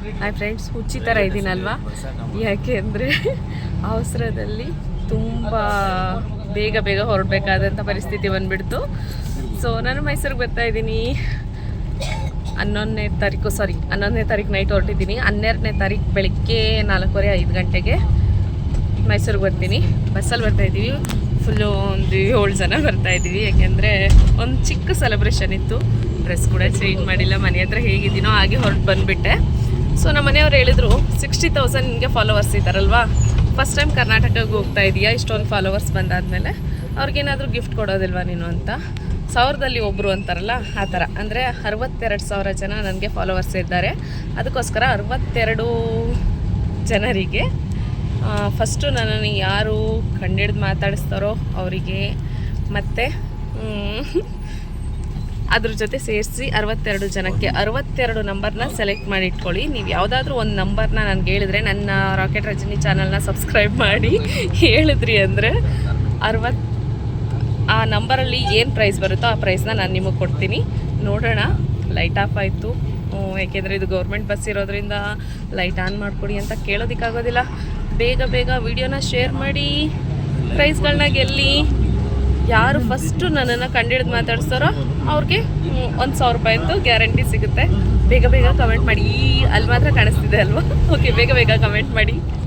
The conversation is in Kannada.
ಹಾಯ್ ಫ್ರೆಂಡ್ಸ್, ಹುಚ್ಚಿ ಥರ ಇದ್ದೀನಲ್ವಾ? ಯಾಕೆ ಅಂದರೆ ಅವಸರದಲ್ಲಿ ತುಂಬ ಬೇಗ ಬೇಗ ಹೊರಡಬೇಕಾದಂಥ ಪರಿಸ್ಥಿತಿ ಬಂದುಬಿಡ್ತು. ಸೊ ನಾನು ಮೈಸೂರಿಗೆ ಬರ್ತಾ ಇದ್ದೀನಿ. 11ನೇ ತಾರೀಕು ನೈಟ್ ಹೊರಟಿದ್ದೀನಿ. 12ನೇ ತಾರೀಕು ಬೆಳಗ್ಗೆ 4:45 ಗಂಟೆಗೆ ಮೈಸೂರಿಗೆ ಬರ್ತೀನಿ. ಬಸ್ಸಲ್ಲಿ ಬರ್ತಾಯಿದ್ದೀವಿ. ಫುಲ್ಲು ಒಂದು 7 ಜನ ಬರ್ತಾಯಿದ್ದೀವಿ. ಯಾಕೆಂದರೆ ಒಂದು ಚಿಕ್ಕ ಸೆಲೆಬ್ರೇಷನ್ ಇತ್ತು. ಡ್ರೆಸ್ ಕೂಡ ಚೇಂಜ್ ಮಾಡಿಲ್ಲ. ಮನೆ ಹತ್ರ ಹೇಗಿದ್ದೀನೋ ಹಾಗೆ ಹೊರಟು ಬಂದುಬಿಟ್ಟೆ. ಸೊ ನಮ್ಮ ಮನೆಯವ್ರು ಹೇಳಿದರು 60,000 ನಿಮಗೆ ಫಾಲೋವರ್ಸ್ ಇದ್ದಾರಲ್ವಾ, ಫಸ್ಟ್ ಟೈಮ್ ಕರ್ನಾಟಕಕ್ಕೆ ಹೋಗ್ತಾ ಇದೆಯಾ, ಇಷ್ಟೊಂದು ಫಾಲೋವರ್ಸ್ ಬಂದಾದಮೇಲೆ ಅವ್ರಿಗೇನಾದರೂ ಗಿಫ್ಟ್ ಕೊಡೋದಿಲ್ವಾ ನೀನು ಅಂತ. 1000ದಲ್ಲಿ ಒಬ್ಬರು ಅಂತಾರಲ್ಲ ಆ ಥರ. ಅಂದರೆ 62,000 ಜನ ನನಗೆ ಫಾಲೋವರ್ಸ್ ಇದ್ದಾರೆ. ಅದಕ್ಕೋಸ್ಕರ 62 ಜನರಿಗೆ ಫಸ್ಟು ನನ್ನನ್ನು ಯಾರು ಕಂಡಿಡ್ದು ಮಾತಾಡಿಸ್ತಾರೋ ಅವರಿಗೆ, ಮತ್ತು ಅದ್ರ ಜೊತೆ ಸೇರಿಸಿ 62 ಜನಕ್ಕೆ 62 ನಂಬರ್ನ ಸೆಲೆಕ್ಟ್ ಮಾಡಿ ಇಟ್ಕೊಳ್ಳಿ. ನೀವು ಯಾವುದಾದ್ರೂ ಒಂದು ನಂಬರ್ನ ನನಗೆ ಹೇಳಿದ್ರೆ, ನನ್ನ ರಾಕೆಟ್ ರಜನಿ ಚಾನಲ್ನ ಸಬ್ಸ್ಕ್ರೈಬ್ ಮಾಡಿ ಹೇಳಿದ್ರಿ ಅಂದರೆ ಆ ನಂಬರಲ್ಲಿ ಏನು ಪ್ರೈಸ್ ಬರುತ್ತೋ ಆ ಪ್ರೈಸ್ನ ನಾನು ನಿಮಗೆ ಕೊಡ್ತೀನಿ. ನೋಡೋಣ. ಲೈಟ್ ಆಫ್ ಆಯಿತು. ಯಾಕೆಂದರೆ ಇದು ಗೌರ್ಮೆಂಟ್ ಬಸ್ ಇರೋದ್ರಿಂದ ಲೈಟ್ ಆನ್ ಮಾಡಿಕೊಡಿ ಅಂತ ಕೇಳೋದಕ್ಕಾಗೋದಿಲ್ಲ. ಬೇಗ ಬೇಗ ವಿಡಿಯೋನ ಶೇರ್ ಮಾಡಿ, ಪ್ರೈಸ್ಗಳನ್ನ ಗೆಲ್ಲಿ. ಯಾರು ಫಸ್ಟು ನನ್ನನ್ನು ಕಂಡಿಡ್ದು ಮಾತಾಡಿಸ್ತಾರೋ ಅವ್ರಿಗೆ 1,000 ರೂಪಾಯಿ ಅಂತೂ ಗ್ಯಾರಂಟಿ ಸಿಗುತ್ತೆ. ಬೇಗ ಬೇಗ ಕಮೆಂಟ್ ಮಾಡಿ. ಅಲ್ಲಿ ಮಾತ್ರ ಕಾಣಿಸ್ತಿದೆ ಅಲ್ವಾ? ಓಕೆ, ಬೇಗ ಬೇಗ ಕಮೆಂಟ್ ಮಾಡಿ.